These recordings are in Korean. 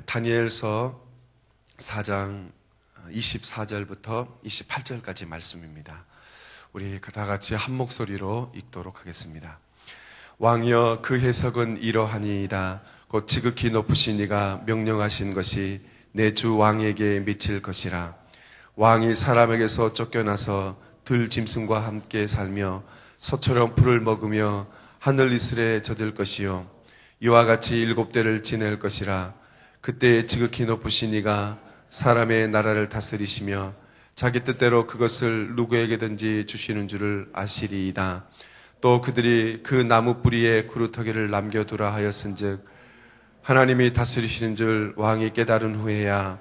다니엘서 4장 24절부터 28절까지 말씀입니다. 우리 다 같이 한 목소리로 읽도록 하겠습니다. 왕이여, 그 해석은 이러하니이다. 곧 지극히 높으신 이가 명령하신 것이 내 주 왕에게 미칠 것이라. 왕이 사람에게서 쫓겨나서 들 짐승과 함께 살며 소처럼 풀을 먹으며 하늘 이슬에 젖을 것이요 이와 같이 7대를 지낼 것이라. 그때 지극히 높으신 이가 사람의 나라를 다스리시며 자기 뜻대로 그것을 누구에게든지 주시는 줄을 아시리이다. 또 그들이 그 나무 뿌리에 구루터기를 남겨두라 하였은즉 하나님이 다스리시는 줄 왕이 깨달은 후에야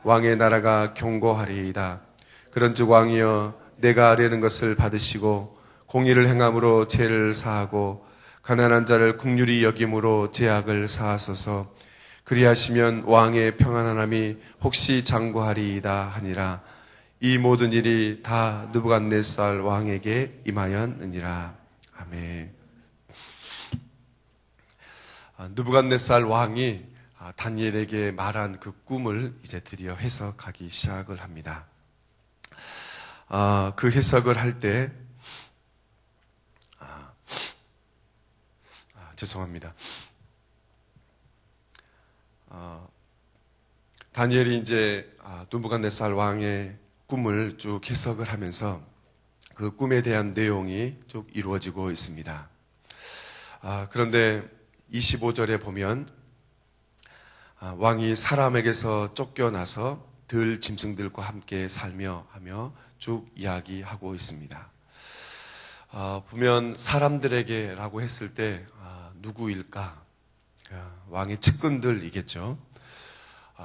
왕의 나라가 견고하리이다. 그런즉 왕이여, 내가 아뢰는 것을 받으시고 공의를 행함으로 죄를 사하고 가난한 자를 긍휼히 여김으로 죄악을 사하소서. 그리하시면 왕의 평안함이 혹시 장구하리이다 하니라. 이 모든 일이 다 느부갓네살 왕에게 임하였느니라. 아멘. 느부갓네살 왕이 다니엘에게 말한 그 꿈을 이제 드디어 해석하기 시작을 합니다. 그 해석을 할 때 죄송합니다. 다니엘이 이제 느부갓네살 왕의 꿈을 쭉 해석을 하면서 그 꿈에 대한 내용이 쭉 이루어지고 있습니다. 그런데 25절에 보면 왕이 사람에게서 쫓겨나서 들 짐승들과 함께 살며 하며 쭉 이야기하고 있습니다. 보면 사람들에게라고 했을 때 누구일까? 왕의 측근들이겠죠.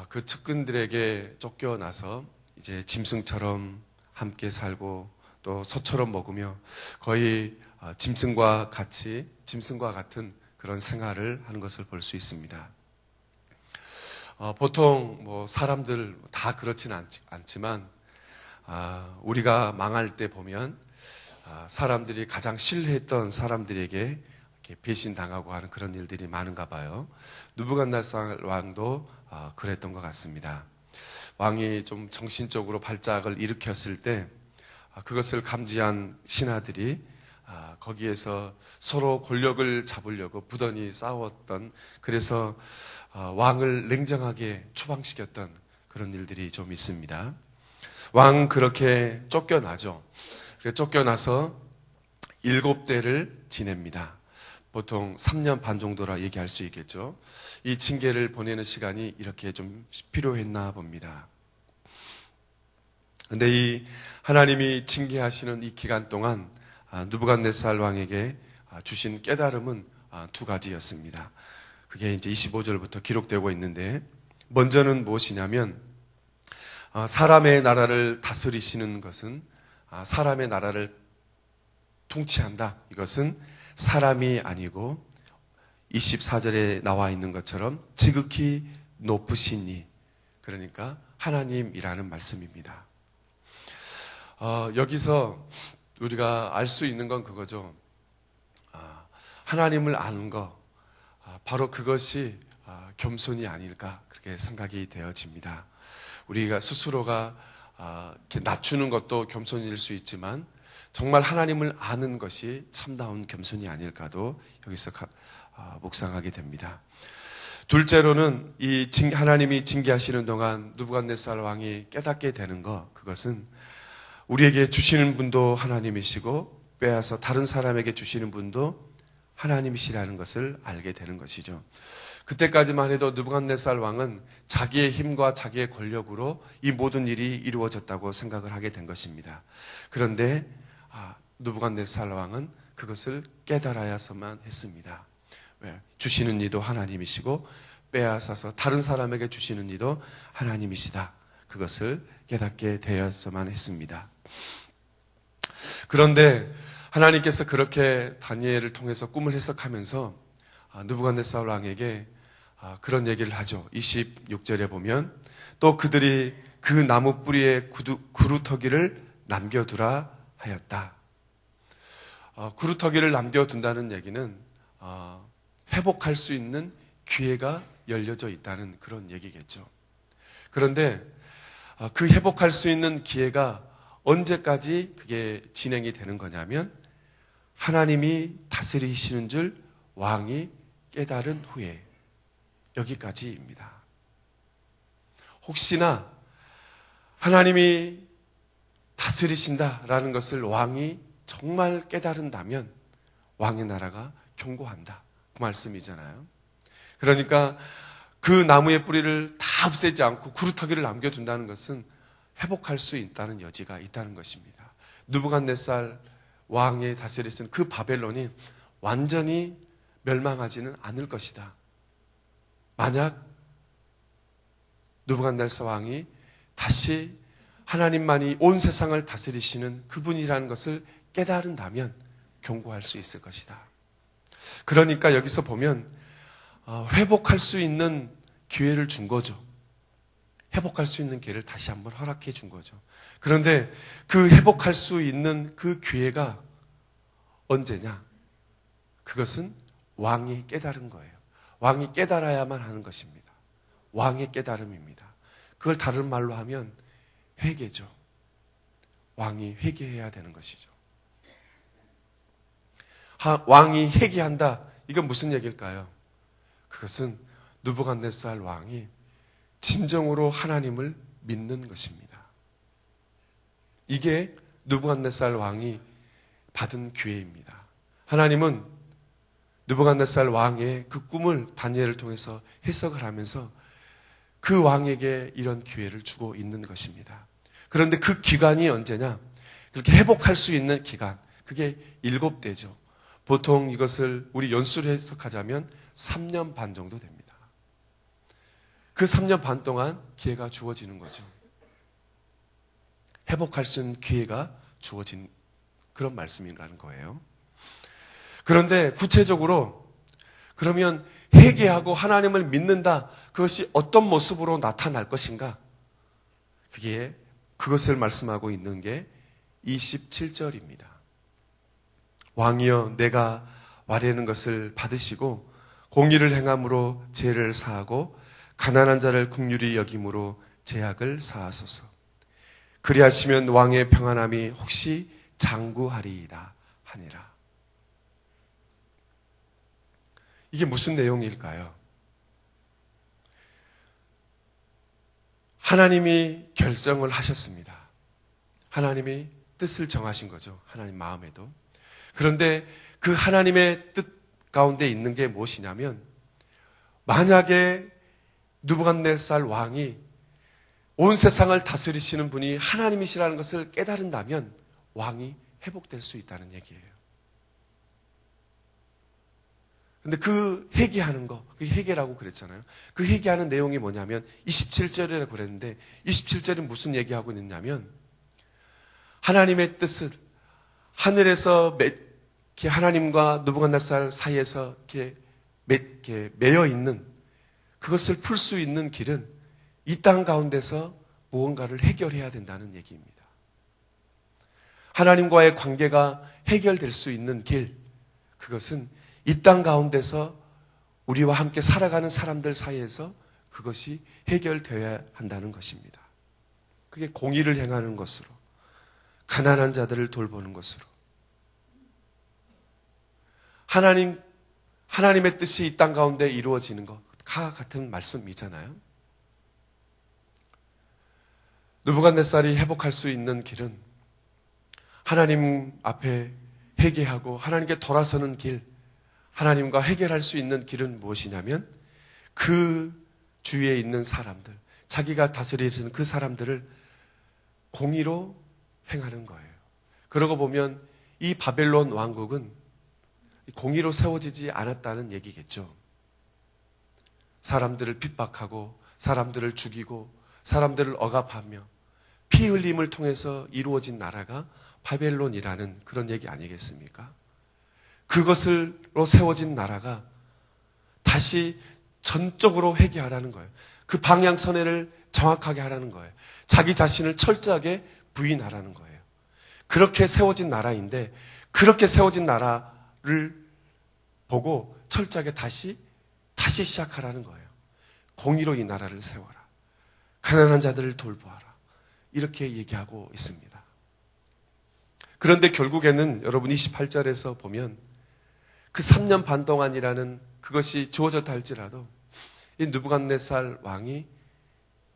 그 측근들에게 쫓겨나서 이제 짐승처럼 함께 살고 또 소처럼 먹으며 거의 짐승과 같은 그런 생활을 하는 것을 볼 수 있습니다. 보통 사람들 다 그렇지는 않지만 우리가 망할 때 보면 사람들이 가장 신뢰했던 사람들에게 이렇게 배신당하고 하는 그런 일들이 많은가 봐요. 느부갓네살 왕도 그랬던 것 같습니다. 왕이 좀 정신적으로 발작을 일으켰을 때 그것을 감지한 신하들이 거기에서 서로 권력을 잡으려고 부단히 싸웠던, 그래서 왕을 냉정하게 추방시켰던 그런 일들이 좀 있습니다. 왕 그렇게 쫓겨나죠. 쫓겨나서 7대를 지냅니다. 보통 3년 반 정도라 얘기할 수 있겠죠. 이 징계를 보내는 시간이 이렇게 좀 필요했나 봅니다. 근데 이 하나님이 징계하시는 이 기간 동안 느부갓네살 왕에게 주신 깨달음은 2가지였습니다. 그게 이제 25절부터 기록되고 있는데, 먼저는 무엇이냐면 사람의 나라를 다스리시는 것은, 사람의 나라를 통치한다, 이것은 사람이 아니고 24절에 나와 있는 것처럼 지극히 높으신 이, 그러니까 하나님이라는 말씀입니다. 여기서 우리가 알 수 있는 건 그거죠. 하나님을 아는 거, 바로 그것이 겸손이 아닐까, 그렇게 생각이 되어집니다. 우리가 스스로가 이렇게 낮추는 것도 겸손일 수 있지만 정말 하나님을 아는 것이 참다운 겸손이 아닐까도 여기서 묵상하게 됩니다. 둘째로는 이 하나님이 징계하시는 동안 느부갓네살 왕이 깨닫게 되는 것, 그것은 우리에게 주시는 분도 하나님이시고 빼앗아 다른 사람에게 주시는 분도 하나님이시라는 것을 알게 되는 것이죠. 그때까지만 해도 느부갓네살 왕은 자기의 힘과 자기의 권력으로 이 모든 일이 이루어졌다고 생각을 하게 된 것입니다. 그런데 느부갓네살 왕은 그것을 깨달아야만 했습니다. 왜? 주시는 이도 하나님이시고 빼앗아서 다른 사람에게 주시는 이도 하나님이시다, 그것을 깨닫게 되었어야만 했습니다. 그런데 하나님께서 그렇게 다니엘을 통해서 꿈을 해석하면서 느부갓네살 왕에게 그런 얘기를 하죠. 26절에 보면 또 그들이 그 나무 뿌리에 구루터기를 남겨두라 하였다. 구루터기를 남겨둔다는 얘기는 회복할 수 있는 기회가 열려져 있다는 그런 얘기겠죠. 그런데 그 회복할 수 있는 기회가 언제까지 그게 진행이 되는 거냐면 하나님이 다스리시는 줄 왕이 깨달은 후에 여기까지입니다. 혹시나 하나님이 다스리신다라는 것을 왕이 정말 깨달은다면 왕의 나라가 견고한다. 그 말씀이잖아요. 그러니까 그 나무의 뿌리를 다 없애지 않고 구루터기를 남겨둔다는 것은 회복할 수 있다는 여지가 있다는 것입니다. 느부갓네살 왕의 다스리신 그 바벨론이 완전히 멸망하지는 않을 것이다. 만약 느부갓네살 왕이 다시 하나님만이 온 세상을 다스리시는 그분이라는 것을 깨달은다면 견고할 수 있을 것이다. 그러니까 여기서 보면 회복할 수 있는 기회를 준 거죠. 회복할 수 있는 기회를 다시 한번 허락해 준 거죠. 그런데 그 회복할 수 있는 그 기회가 언제냐? 그것은 왕이 깨달은 거예요. 왕이 깨달아야만 하는 것입니다. 왕의 깨달음입니다. 그걸 다른 말로 하면 회개죠. 왕이 회개해야 되는 것이죠. 왕이 회개한다. 이건 무슨 얘기일까요? 그것은 느부갓네살 왕이 진정으로 하나님을 믿는 것입니다. 이게 느부갓네살 왕이 받은 기회입니다. 하나님은 느부갓네살 왕의 그 꿈을 다니엘을 통해서 해석을 하면서 그 왕에게 이런 기회를 주고 있는 것입니다. 그런데 그 기간이 언제냐? 그렇게 회복할 수 있는 기간, 그게 7대죠. 보통 이것을 우리 연수로 해석하자면 3년 반 정도 됩니다. 그 3년 반 동안 기회가 주어지는 거죠. 회복할 수 있는 기회가 주어진 그런 말씀이라는 거예요. 그런데 구체적으로 그러면 회개하고 하나님을 믿는다. 그것이 어떤 모습으로 나타날 것인가? 그것을 말씀하고 있는 게 27절입니다. 왕이여 내가 와려는 것을 받으시고 공의를 행함으로 죄를 사하고 가난한 자를 긍휼히 여김으로 죄악을 사하소서. 그리하시면 왕의 평안함이 혹시 장구하리이다 하니라. 이게 무슨 내용일까요? 하나님이 결정을 하셨습니다. 하나님이 뜻을 정하신 거죠. 하나님 마음에도. 그런데 그 하나님의 뜻 가운데 있는 게 무엇이냐면 만약에 느부갓네살 왕이 온 세상을 다스리시는 분이 하나님이시라는 것을 깨달은다면 왕이 회복될 수 있다는 얘기예요. 근데 그 회개하는 거, 그 회개라고 그랬잖아요. 그 회개하는 내용이 뭐냐면 27절이라고 그랬는데 27절이 무슨 얘기하고 있냐면 하나님의 뜻을 하늘에서 하나님과 느부갓네살 사이에서 이렇게 매여 있는 그것을 풀 수 있는 길은 이 땅 가운데서 무언가를 해결해야 된다는 얘기입니다. 하나님과의 관계가 해결될 수 있는 길, 그것은 이 땅 가운데서 우리와 함께 살아가는 사람들 사이에서 그것이 해결되어야 한다는 것입니다. 그게 공의를 행하는 것으로, 가난한 자들을 돌보는 것으로, 하나님의 뜻이 이 땅 가운데 이루어지는 것과 같은 말씀이잖아요. 느부갓네살이 회복할 수 있는 길은 하나님 앞에 회개하고 하나님께 돌아서는 길, 하나님과 해결할 수 있는 길은 무엇이냐면 그 주위에 있는 사람들, 자기가 다스리는 그 사람들을 공의로 행하는 거예요. 그러고 보면 이 바벨론 왕국은 공의로 세워지지 않았다는 얘기겠죠. 사람들을 핍박하고 사람들을 죽이고 사람들을 억압하며 피 흘림을 통해서 이루어진 나라가 바벨론이라는 그런 얘기 아니겠습니까? 그것으로 세워진 나라가 다시 전적으로 회개하라는 거예요. 그 방향선회를 정확하게 하라는 거예요. 자기 자신을 철저하게 부인하라는 거예요. 그렇게 세워진 나라인데 그렇게 세워진 나라를 보고 철저하게 다시 시작하라는 거예요. 공의로 이 나라를 세워라. 가난한 자들을 돌보아라. 이렇게 얘기하고 있습니다. 그런데 결국에는 여러분 28절에서 보면 그 3년 반 동안이라는 그것이 주어졌다 할지라도 이 느부갓네살 왕이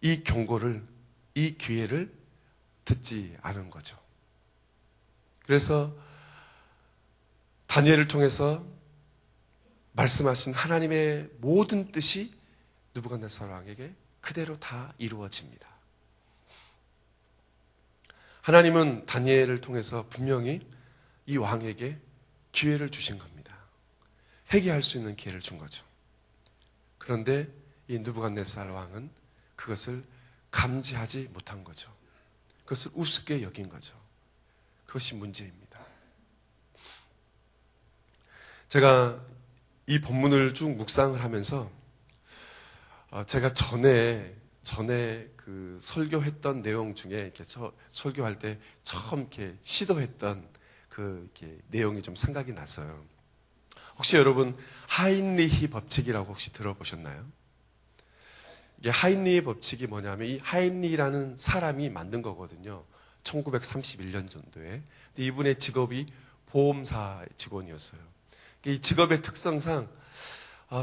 이 경고를, 이 기회를 듣지 않은 거죠. 그래서 다니엘을 통해서 말씀하신 하나님의 모든 뜻이 느부갓네살 왕에게 그대로 다 이루어집니다. 하나님은 다니엘을 통해서 분명히 이 왕에게 기회를 주신 겁니다. 회개할 수 있는 기회를 준 거죠. 그런데 이 느부갓네살 왕은 그것을 감지하지 못한 거죠. 그것을 우습게 여긴 거죠. 그것이 문제입니다. 제가 이 본문을 쭉 묵상을 하면서 제가 전에 그 설교했던 내용 중에 이렇게 설교할 때 처음 이렇게 시도했던 그 이렇게 내용이 좀 생각이 났어요. 혹시 여러분 하인리히 법칙이라고 혹시 들어보셨나요? 이게 하인리히 법칙이 뭐냐면 이 하인리라는 사람이 만든 거거든요. 1931년 정도에. 근데 이분의 직업이 보험사 직원이었어요. 이 직업의 특성상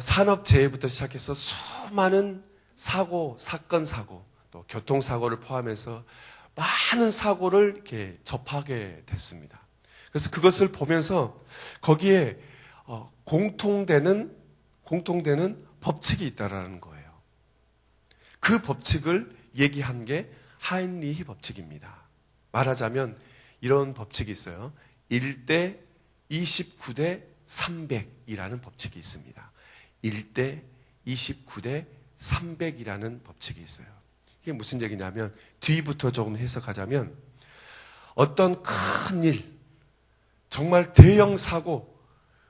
산업재해부터 시작해서 수많은 사건, 또 교통사고를 포함해서 많은 사고를 이렇게 접하게 됐습니다. 그래서 그것을 보면서 거기에 공통되는 법칙이 있다라는 거예요. 그 법칙을 얘기한 게 하인리히 법칙입니다. 말하자면 이런 법칙이 있어요. 1대 29대 300이라는 법칙이 있습니다. 1대 29대 300이라는 법칙이 있어요. 이게 무슨 얘기냐면 뒤부터 조금 해석하자면 어떤 큰 일, 정말 대형 사고,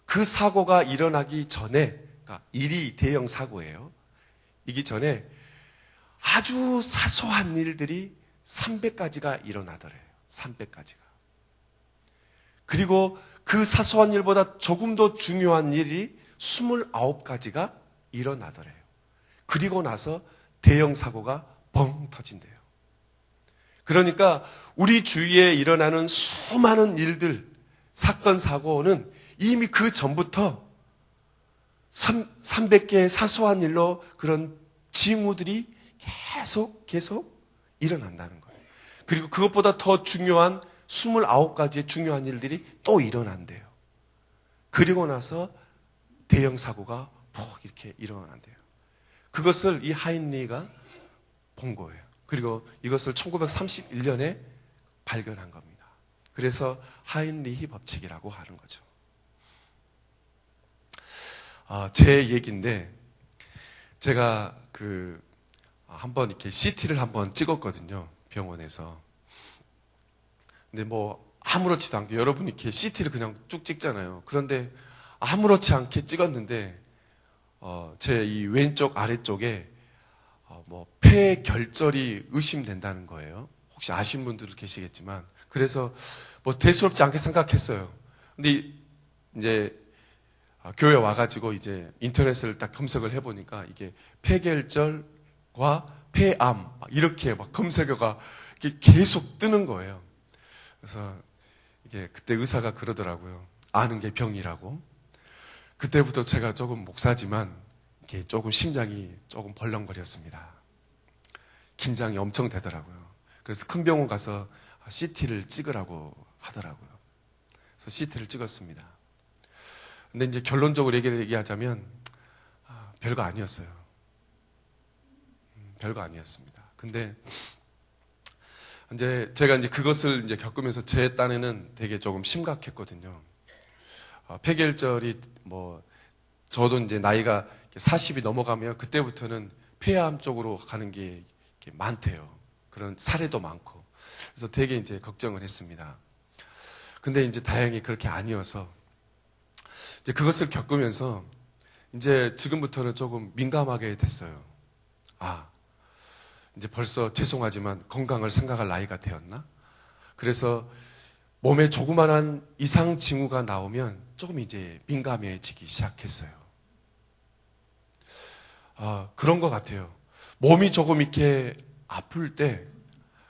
그 사고가 일어나기 전에, 그러니까 일이 대형 사고예요. 이기 전에 아주 사소한 일들이 300가지가 일어나더래요. 300가지가. 그리고 그 사소한 일보다 조금 더 중요한 일이 29가지가 일어나더래요. 그리고 나서 대형 사고가 뻥 터진대요. 그러니까 우리 주위에 일어나는 수많은 일들, 사건, 사고는 이미 그 전부터 300개의 사소한 일로 그런 징후들이 계속 일어난다는 거예요. 그리고 그것보다 더 중요한 29가지의 중요한 일들이 또 일어난대요. 그리고 나서 대형 사고가 푹 이렇게 일어난대요. 그것을 이 하인리가 본 거예요. 그리고 이것을 1931년에 발견한 겁니다. 그래서 하인리히 법칙이라고 하는 거죠. 제 얘기인데 제가 한번 이렇게 CT를 한번 찍었거든요. 병원에서. 근데 뭐 아무렇지도 않게 여러분이 이렇게 CT를 그냥 쭉 찍잖아요. 그런데 아무렇지 않게 찍었는데 제 이 왼쪽 아래쪽에 폐결절이 의심된다는 거예요. 혹시 아시는 분들 계시겠지만 그래서 뭐 대수롭지 않게 생각했어요. 근데 이제 교회 와가지고 이제 인터넷을 딱 검색을 해보니까 이게 폐결절과 폐암 이렇게 막 검색어가 계속 뜨는 거예요. 그래서 이게 그때 의사가 그러더라고요. 아는 게 병이라고. 그때부터 제가 조금 목사지만 이게 조금 심장이 조금 벌렁거렸습니다. 긴장이 엄청 되더라고요. 그래서 큰 병원 가서 CT를 찍으라고 하더라고요. 그래서 CT를 찍었습니다. 근데 이제 결론적으로 얘기하자면 별거 아니었어요. 별거 아니었습니다. 근데 이제 제가 이제 그것을 이제 겪으면서 제 딴에는 되게 조금 심각했거든요. 폐결절이 저도 이제 나이가 40이 넘어가면 그때부터는 폐암 쪽으로 가는 게 많대요. 그런 사례도 많고. 그래서 되게 이제 걱정을 했습니다. 근데 이제 다행히 그렇게 아니어서 이제 그것을 겪으면서 이제 지금부터는 조금 민감하게 됐어요. 이제 벌써 죄송하지만 건강을 생각할 나이가 되었나? 그래서 몸에 조그만한 이상 징후가 나오면 조금 이제 민감해지기 시작했어요. 그런 것 같아요. 몸이 조금 이렇게 아플 때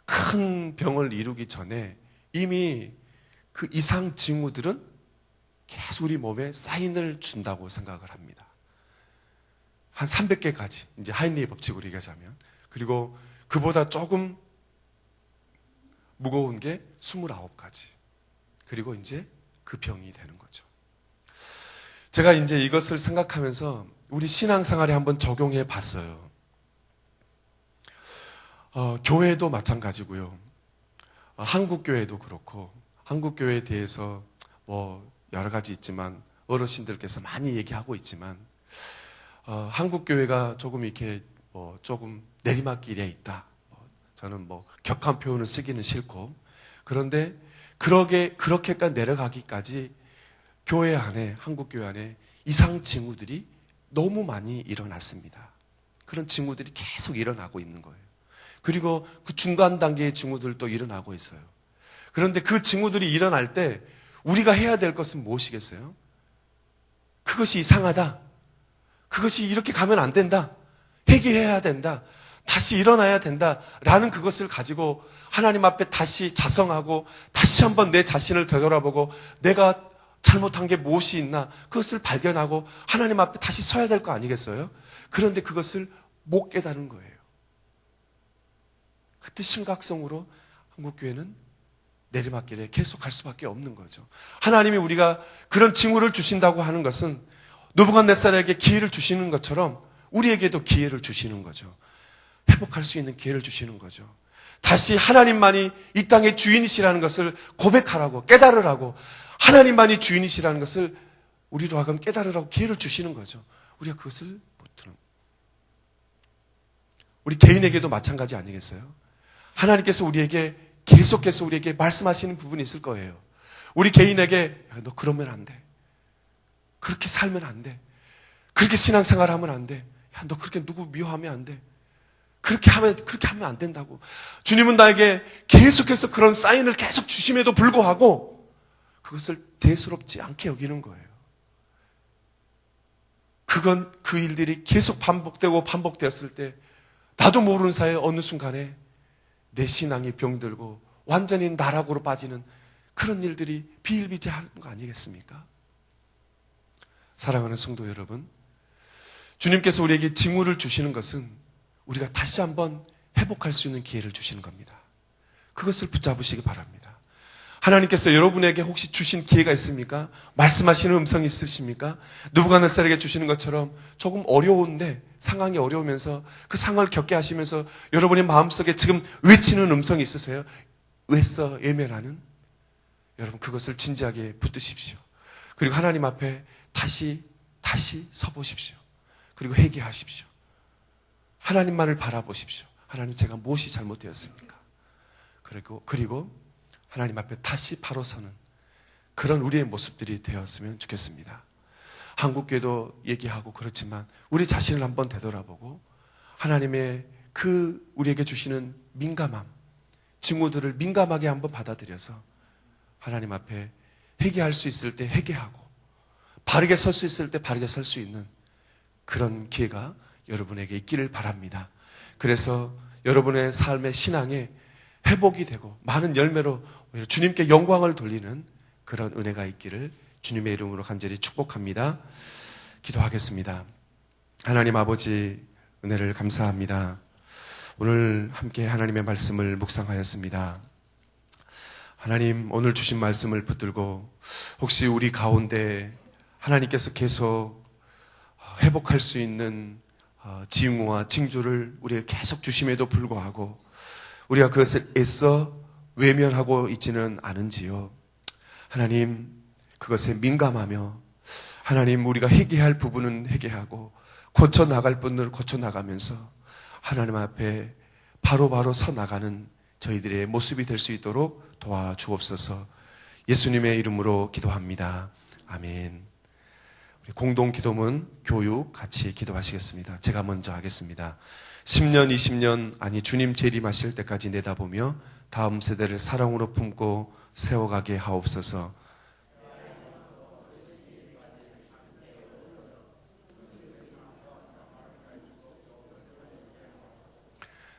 큰 병을 이루기 전에 이미 그 이상 징후들은 계속 우리 몸에 사인을 준다고 생각을 합니다. 한 300개까지, 이제 하인리의 법칙으로 얘기하자면. 그리고 그보다 조금 무거운 게 29가지. 그리고 이제 그 병이 되는 거죠. 제가 이제 이것을 생각하면서 우리 신앙생활에 한번 적용해 봤어요. 교회도 마찬가지고요. 한국교회도 그렇고, 한국교회에 대해서 뭐 여러 가지 있지만, 어르신들께서 많이 얘기하고 있지만, 한국교회가 조금 이렇게 조금 내리막길에 있다. 저는 격한 표현을 쓰기는 싫고, 그런데 그렇게까지 내려가기까지 교회 안에, 한국교회 안에 이상 징후들이 너무 많이 일어났습니다. 그런 징후들이 계속 일어나고 있는 거예요. 그리고 그 중간 단계의 징후들도 일어나고 있어요. 그런데 그 징후들이 일어날 때 우리가 해야 될 것은 무엇이겠어요? 그것이 이상하다. 그것이 이렇게 가면 안 된다. 회개해야 된다. 다시 일어나야 된다. 라는 그것을 가지고 하나님 앞에 다시 자성하고 다시 한번 내 자신을 되돌아보고 내가 잘못한 게 무엇이 있나 그것을 발견하고 하나님 앞에 다시 서야 될 거 아니겠어요? 그런데 그것을 못 깨달은 거예요. 그때 심각성으로 한국교회는 내리막길에 계속 갈 수밖에 없는 거죠. 하나님이 우리가 그런 징후를 주신다고 하는 것은 느부갓네살에게 기회를 주시는 것처럼 우리에게도 기회를 주시는 거죠. 회복할 수 있는 기회를 주시는 거죠. 다시 하나님만이 이 땅의 주인이시라는 것을 고백하라고, 깨달으라고, 하나님만이 주인이시라는 것을 우리로 하여금 깨달으라고 기회를 주시는 거죠. 우리가 그것을 못 들은. 우리 개인에게도 마찬가지 아니겠어요? 하나님께서 우리에게 계속해서 우리에게 말씀하시는 부분이 있을 거예요. 우리 개인에게 너 그러면 안 돼. 그렇게 살면 안 돼. 그렇게 신앙생활 하면 안 돼. 야, 너 그렇게 누구 미워하면 안 돼. 그렇게 하면 안 된다고. 주님은 나에게 계속해서 그런 사인을 계속 주심에도 불구하고 그것을 대수롭지 않게 여기는 거예요. 그건 그 일들이 계속 반복되었을 때 나도 모르는 사이에 어느 순간에 내 신앙이 병들고 완전히 나락으로 빠지는 그런 일들이 비일비재하는 거 아니겠습니까? 사랑하는 성도 여러분, 주님께서 우리에게 징후를 주시는 것은 우리가 다시 한번 회복할 수 있는 기회를 주시는 겁니다. 그것을 붙잡으시기 바랍니다. 하나님께서 여러분에게 혹시 주신 기회가 있습니까? 말씀하시는 음성이 있으십니까? 느부갓네살에게 주시는 것처럼 조금 어려운데 상황이 어려우면서 그 상황을 겪게 하시면서 여러분의 마음속에 지금 외치는 음성이 있으세요? 외써 예면하는? 여러분 그것을 진지하게 붙드십시오. 그리고 하나님 앞에 다시 서보십시오. 그리고 회개하십시오. 하나님만을 바라보십시오. 하나님 제가 무엇이 잘못되었습니까? 그리고 하나님 앞에 다시 바로 서는 그런 우리의 모습들이 되었으면 좋겠습니다. 한국교회도 얘기하고 그렇지만 우리 자신을 한번 되돌아보고 하나님의 그 우리에게 주시는 민감함, 징후들을 민감하게 한번 받아들여서 하나님 앞에 회개할 수 있을 때 회개하고 바르게 설 수 있을 때 바르게 설 수 있는 그런 기회가 여러분에게 있기를 바랍니다. 그래서 여러분의 삶의 신앙에 회복이 되고 많은 열매로 주님께 영광을 돌리는 그런 은혜가 있기를 주님의 이름으로 간절히 축복합니다. 기도하겠습니다. 하나님 아버지 은혜를 감사합니다. 오늘 함께 하나님의 말씀을 묵상하였습니다. 하나님 오늘 주신 말씀을 붙들고 혹시 우리 가운데 하나님께서 계속 회복할 수 있는 징후와 징조를 우리가 계속 주심에도 불구하고 우리가 그것을 애써 외면하고 있지는 않은지요. 하나님 그것에 민감하며 하나님 우리가 회개할 부분은 회개하고 고쳐나갈 부분을 고쳐나가면서 하나님 앞에 바로바로 서 나가는 저희들의 모습이 될 수 있도록 도와주옵소서. 예수님의 이름으로 기도합니다. 아멘. 우리 공동 기도문 교육 같이 기도하시겠습니다. 제가 먼저 하겠습니다. 10년, 20년, 아니 주님 재림하실 때까지 내다보며 다음 세대를 사랑으로 품고 세워가게 하옵소서.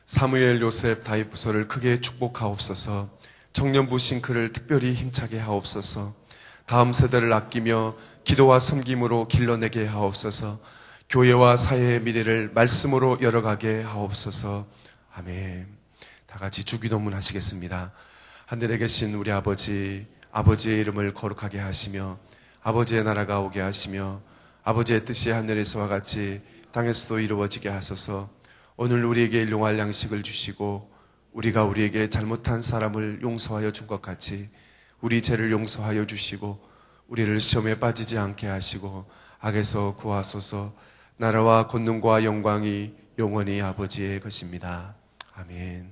사무엘, 요셉, 다윗 부서를 크게 축복하옵소서. 청년부 싱크를 특별히 힘차게 하옵소서. 다음 세대를 아끼며 기도와 섬김으로 길러내게 하옵소서. 교회와 사회의 미래를 말씀으로 열어가게 하옵소서. 아멘. 다 같이 주기도문 하시겠습니다. 하늘에 계신 우리 아버지, 아버지의 이름을 거룩하게 하시며 아버지의 나라가 오게 하시며 아버지의 뜻이 하늘에서와 같이 땅에서도 이루어지게 하소서. 오늘 우리에게 일용할 양식을 주시고 우리가 우리에게 잘못한 사람을 용서하여 준 것 같이 우리 죄를 용서하여 주시고 우리를 시험에 빠지지 않게 하시고 악에서 구하소서. 나라와 권능과 영광이 영원히 아버지의 것입니다. 아멘.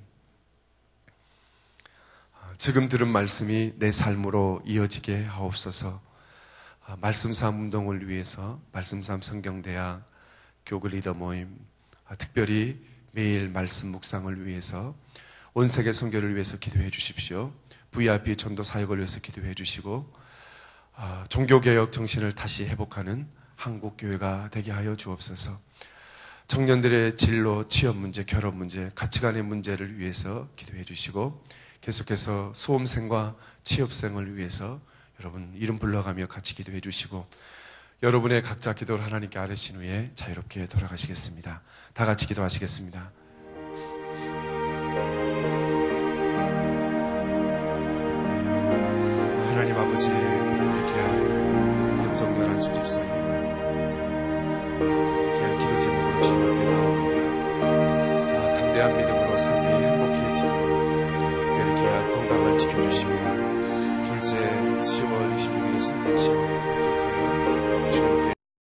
지금 들은 말씀이 내 삶으로 이어지게 하옵소서. 말씀삼 운동을 위해서 말씀삼 성경대학 교구 리더 모임, 특별히 매일 말씀 묵상을 위해서 온 세계 선교를 위해서 기도해 주십시오. VIP 전도 사역을 위해서 기도해 주시고 종교개혁 정신을 다시 회복하는 한국교회가 되게 하여 주옵소서. 청년들의 진로, 취업 문제, 결혼 문제, 가치관의 문제를 위해서 기도해 주시고 계속해서 수험생과 취업생을 위해서 여러분 이름 불러가며 같이 기도해 주시고 여러분의 각자 기도를 하나님께 아뢰신 후에 자유롭게 돌아가시겠습니다. 다 같이 기도하시겠습니다. 하나님 아버지, 귀한 염정렬한 소집사님, 귀한 기도 제목으로 주님 앞에 나옵니다. 담대한 믿음으로 삶이 행복해지고 특별히 귀한 건강을 지켜주시고 둘째 10월 26일에 승진치고